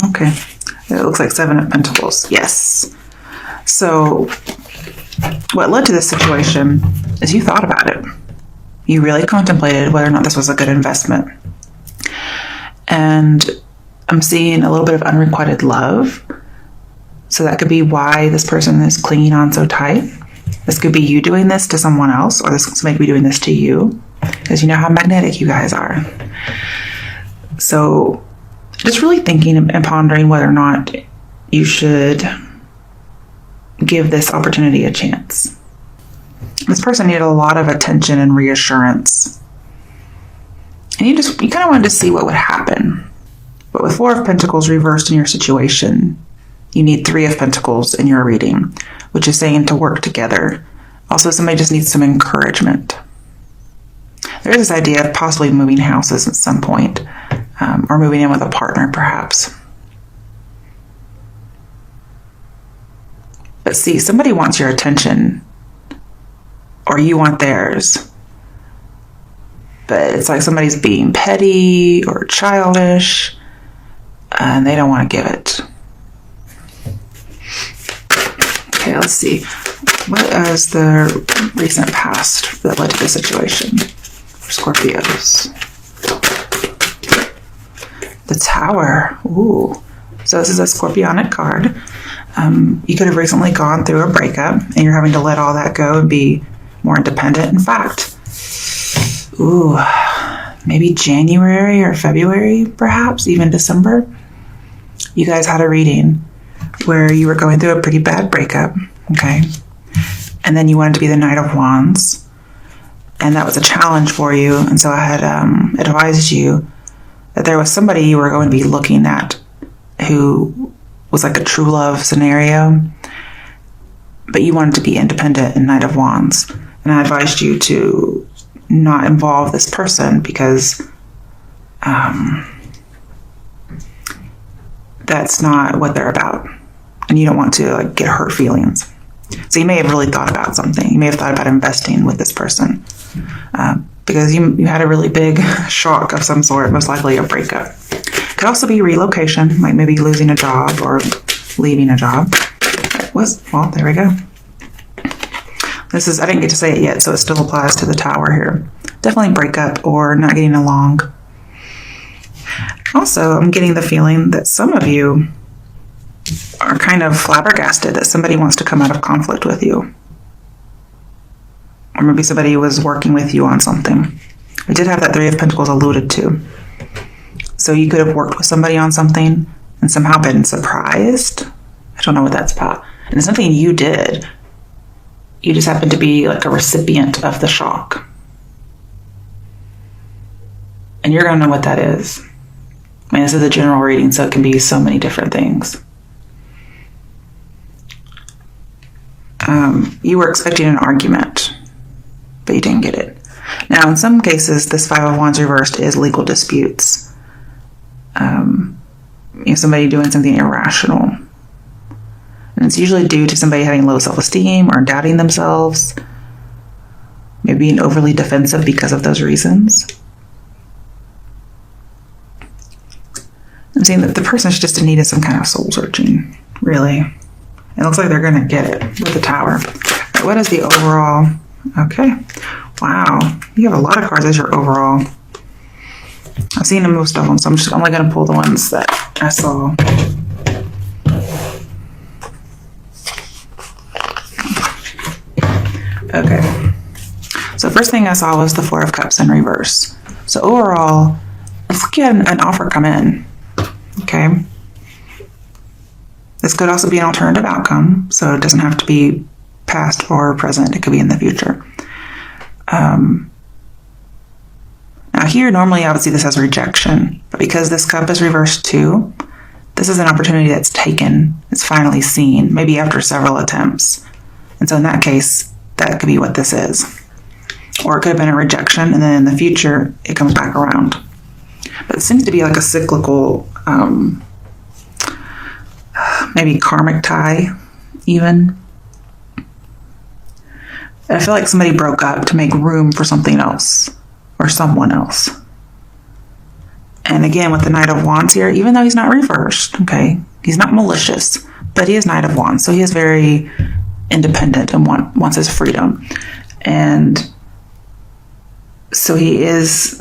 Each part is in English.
Okay. It looks like 7 of Pentacles. Yes. So what led to this situation is you thought about it. You really contemplated whether or not this was a good investment. And I'm seeing a little bit of unrequited love. So that could be why this person is clinging on so tight. This could be you doing this to someone else, or this somebody could be doing this to you, because you know how magnetic you guys are. So just really thinking and pondering whether or not you should give this opportunity a chance. This person needed a lot of attention and reassurance. And you kind of wanted to see what would happen. But with 4 of Pentacles reversed in your situation, you need 3 of Pentacles in your reading, which is saying to work together. Also, somebody just needs some encouragement. There's this idea of possibly moving houses at some point, or moving in with a partner, perhaps. But see, somebody wants your attention, or you want theirs. But it's like somebody's being petty or childish, and they don't want to give it. Okay, let's see. What is the recent past that led to this situation for Scorpios? The Tower. Ooh. So this is a Scorpionic card. You could have recently gone through a breakup and you're having to let all that go and be more independent. In fact, maybe January or February, perhaps even December, you guys had a reading where you were going through a pretty bad breakup, okay? And then you wanted to be the Knight of Wands, and that was a challenge for you. And so I had advised you that there was somebody you were going to be looking at who was like a true love scenario, but you wanted to be independent and Knight of Wands. And I advised you to not involve this person because that's not what they're about. And you don't want to get hurt feelings. So you may have really thought about something. You may have thought about investing with this person because you had a really big shock of some sort, most likely a breakup. Could also be relocation, like maybe losing a job or leaving a job. Well, there we go. I didn't get to say it yet, so it still applies to the Tower here. Definitely breakup or not getting along. Also, I'm getting the feeling that some of you are kind of flabbergasted that somebody wants to come out of conflict with you. Or maybe somebody was working with you on something. We did have that 3 of Pentacles alluded to. So you could have worked with somebody on something and somehow been surprised. I don't know what that's about. And it's something you did. You just happen to be like a recipient of the shock. And you're going to know what that is. I mean, this is a general reading, so it can be so many different things. You were expecting an argument, but you didn't get it. Now, in some cases, this 5 of Wands reversed is legal disputes. Somebody doing something irrational. And it's usually due to somebody having low self-esteem or doubting themselves, maybe being overly defensive because of those reasons. I'm seeing that the person's just in need of some kind of soul searching, really. It looks like they're going to get it with the Tower. What is the overall? Okay. Wow. You have a lot of cards as your overall. I've seen most of them, so I'm just only going to pull the ones that I saw. Okay. So first thing I saw was the 4 of Cups in reverse. So overall, let's look at an offer come in. Okay. This could also be an alternative outcome, so it doesn't have to be past or present. It could be in the future. Now here, normally I would see this as rejection, but because this cup is reversed too, this is an opportunity that's taken. It's finally seen, maybe after several attempts. And so in that case, that could be what this is. Or it could have been a rejection, and then in the future, it comes back around. But it seems to be like a cyclical, maybe karmic tie, even. I feel like somebody broke up to make room for something else or someone else. And again, with the Knight of Wands here, even though he's not reversed, okay, he's not malicious, but he is Knight of Wands. So he is very independent and wants his freedom. And so he's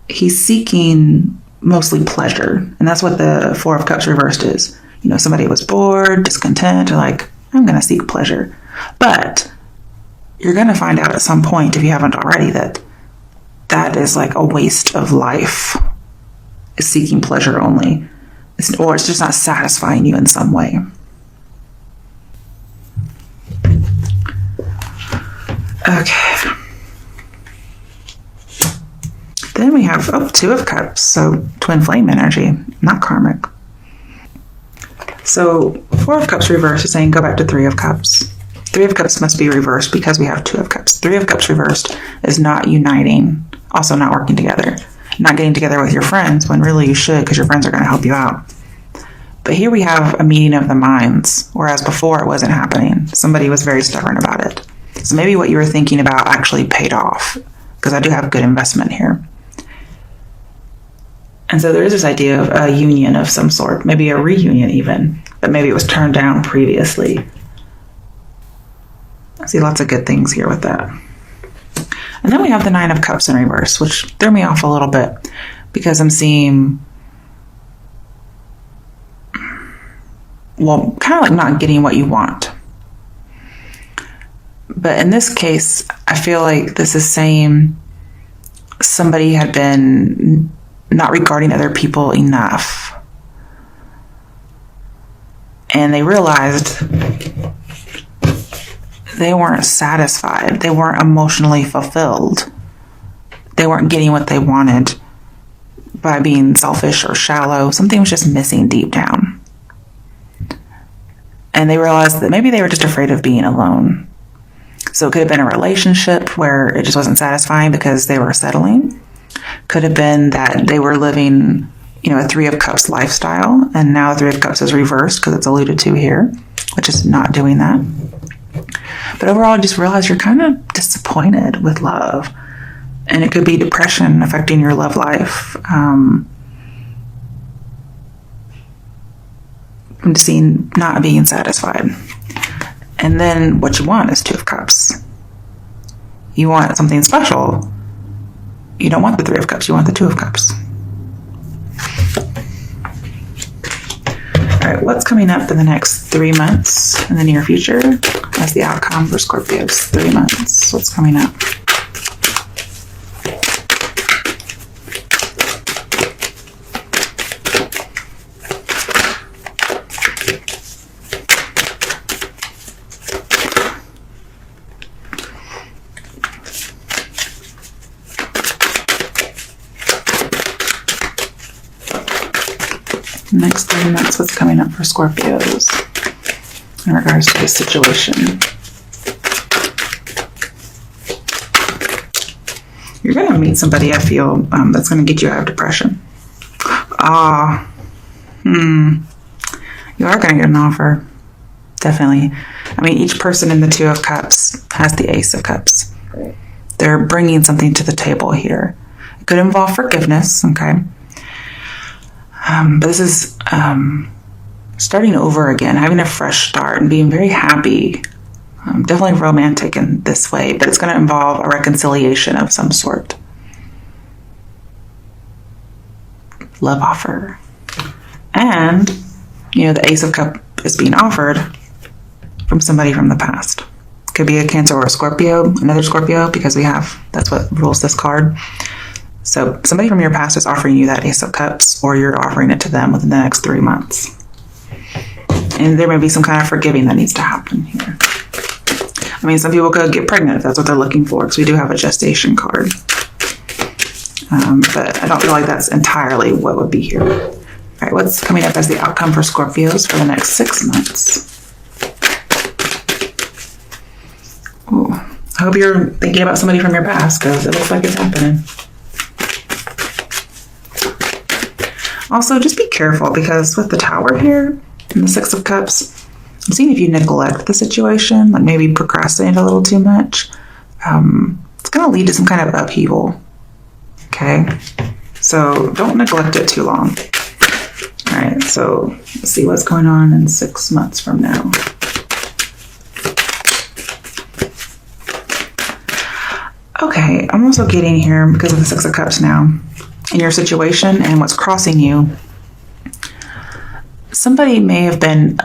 seeking mostly pleasure. And that's what the Four of Cups reversed is. You know, somebody was bored, discontent, or like, I'm going to seek pleasure. But you're going to find out at some point, if you haven't already, that is like a waste of life, is seeking pleasure only. Or it's just not satisfying you in some way. Okay. Then we have, Two of Cups, so twin flame energy, not karmic. So Four of Cups reversed is saying go back to Three of Cups. Three of Cups must be reversed because we have Two of Cups. Three of Cups reversed is not uniting, also not working together, not getting together with your friends when really you should, because your friends are going to help you out. But here we have a meeting of the minds, whereas before it wasn't happening. Somebody was very stubborn about it. So maybe what you were thinking about actually paid off, because I do have good investment here. And so there is this idea of a union of some sort, maybe a reunion even, but maybe it was turned down previously. I see lots of good things here with that. And then we have the Nine of Cups in reverse, which threw me off a little bit because I'm seeing, well, kind of like not getting what you want. But in this case, I feel like this is saying somebody had been not regarding other people enough. And they realized they weren't satisfied. They weren't emotionally fulfilled. They weren't getting what they wanted by being selfish or shallow. Something was just missing deep down. And they realized that maybe they were just afraid of being alone. So it could have been a relationship where it just wasn't satisfying because they were settling. Could have been that they were living, a Three of Cups lifestyle, and now Three of Cups is reversed because it's alluded to here, which is not doing that. But overall, just realize you're kind of disappointed with love. And it could be depression affecting your love life. I'm just seeing not being satisfied. And then what you want is Two of Cups. You want something special. You don't want the Three of Cups. You want the Two of Cups. All right, what's coming up in the next 3 months in the near future as the outcome for Scorpios? 3 months. What's coming up? Next 3 months, what's coming up for Scorpios in regards to this situation? You're going to meet somebody, I feel, that's going to get you out of depression. You are going to get an offer. Definitely. I mean, each person in the Two of Cups has the Ace of Cups. They're bringing something to the table here. It could involve forgiveness, okay? But this is starting over again, having a fresh start and being very happy. Definitely romantic in this way, but it's going to involve a reconciliation of some sort. Love offer. And, the Ace of Cups is being offered from somebody from the past. Could be a Cancer or a Scorpio, another Scorpio, because that's what rules this card. So somebody from your past is offering you that Ace of Cups, or you're offering it to them within the next 3 months. And there may be some kind of forgiving that needs to happen here. I mean, some people could get pregnant if that's what they're looking for, because we do have a gestation card. But I don't feel like that's entirely what would be here. All right, what's coming up as the outcome for Scorpios for the next 6 months? Ooh, I hope you're thinking about somebody from your past, because it looks like it's happening. Also, just be careful, because with the Tower here and the Six of Cups, I'm seeing if you neglect the situation, like maybe procrastinate a little too much, it's going to lead to some kind of upheaval. Okay, so don't neglect it too long. All right, so let's see what's going on in 6 months from now. Okay, I'm also getting here, because of the Six of Cups now, in your situation and what's crossing you, somebody may have been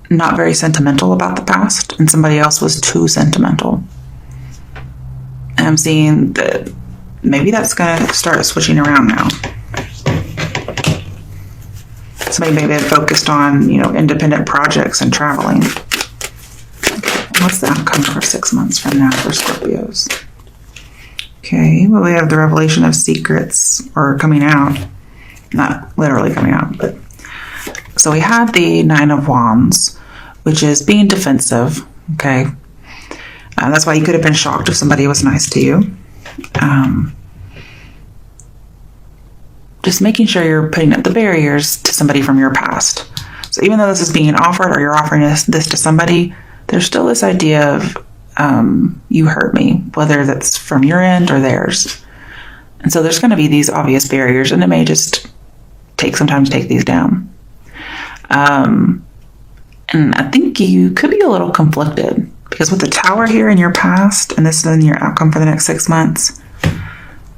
not very sentimental about the past, and somebody else was too sentimental. And I'm seeing that maybe that's going to start switching around now. Somebody maybe had focused on, independent projects and traveling. Okay, what's the outcome for 6 months from now for Scorpios? Okay, well, we have the revelation of secrets, or coming out. Not literally coming out, but... So we had the Nine of Wands, which is being defensive, okay? That's why you could have been shocked if somebody was nice to you. Just making sure you're putting up the barriers to somebody from your past. So even though this is being offered, or you're offering this to somebody, there's still this idea of you hurt me, whether that's from your end or theirs. And so there's going to be these obvious barriers, and it may just take some time to take these down. And I think you could be a little conflicted, because with the Tower here in your past, and this is in your outcome for the next 6 months,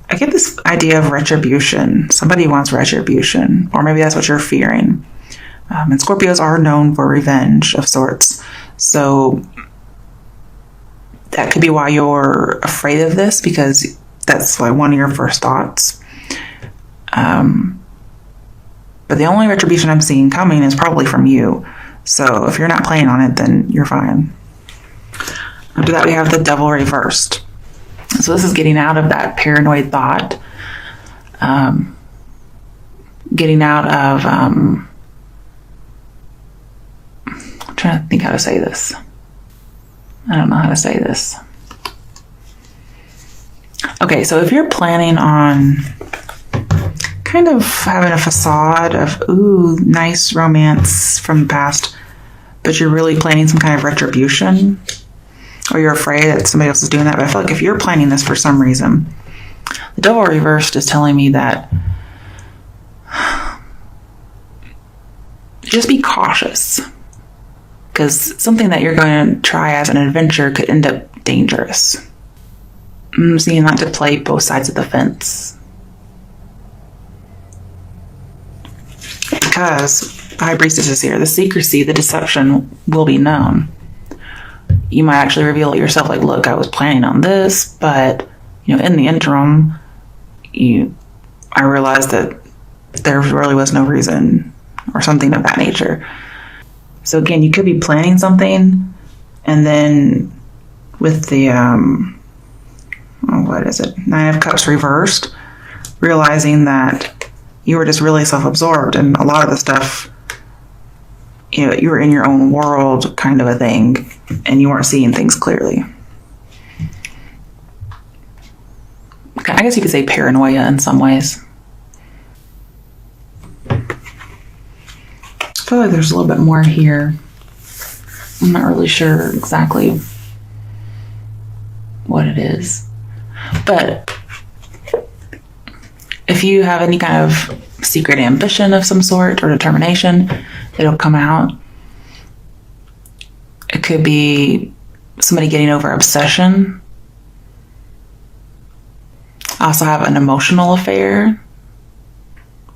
I get this idea of retribution. Somebody wants retribution, or maybe that's what you're fearing. And Scorpios are known for revenge of sorts. So that could be why you're afraid of this, because that's like one of your first thoughts. But the only retribution I'm seeing coming is probably from you. So if you're not playing on it, then you're fine. After that, we have the Devil reversed. So this is getting out of that paranoid thought. Getting out of... I'm trying to think how to say this. I don't know how to say this. Okay, so if you're planning on kind of having a facade of, ooh, nice romance from the past, but you're really planning some kind of retribution, or you're afraid that somebody else is doing that, but I feel like if you're planning this for some reason, the Devil reversed is telling me that just be cautious. Because something that you're going to try as an adventure could end up dangerous. I'm seeing that to play both sides of the fence. Because the High Priestess is here. The secrecy, the deception will be known. You might actually reveal it yourself, like, look, I was planning on this, but, in the interim, I realized that there really was no reason, or something of that nature. So again, you could be planning something, and then with the, Nine of Cups reversed, realizing that you were just really self-absorbed, and a lot of the stuff, you were in your own world kind of a thing, and you weren't seeing things clearly. I guess you could say paranoia in some ways. I feel like there's a little bit more here. I'm not really sure exactly what it is. But if you have any kind of secret ambition of some sort or determination, it'll come out. It could be somebody getting over obsession. I also have an emotional affair.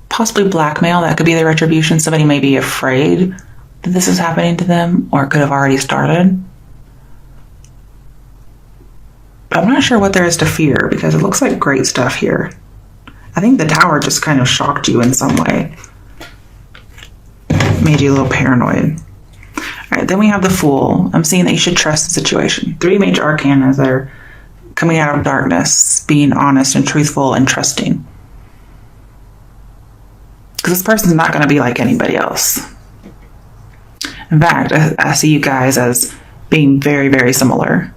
Possibly blackmail. That could be the retribution. Somebody may be afraid that this is happening to them, or it could have already started. But I'm not sure what there is to fear, because it looks like great stuff here. I think the Tower just kind of shocked you in some way. Made you a little paranoid. All right, then we have the Fool. I'm seeing that you should trust the situation. 3 major arcana are coming out of darkness, being honest and truthful and trusting. Because this person's not going to be like anybody else. In fact, I see you guys as being very, very similar.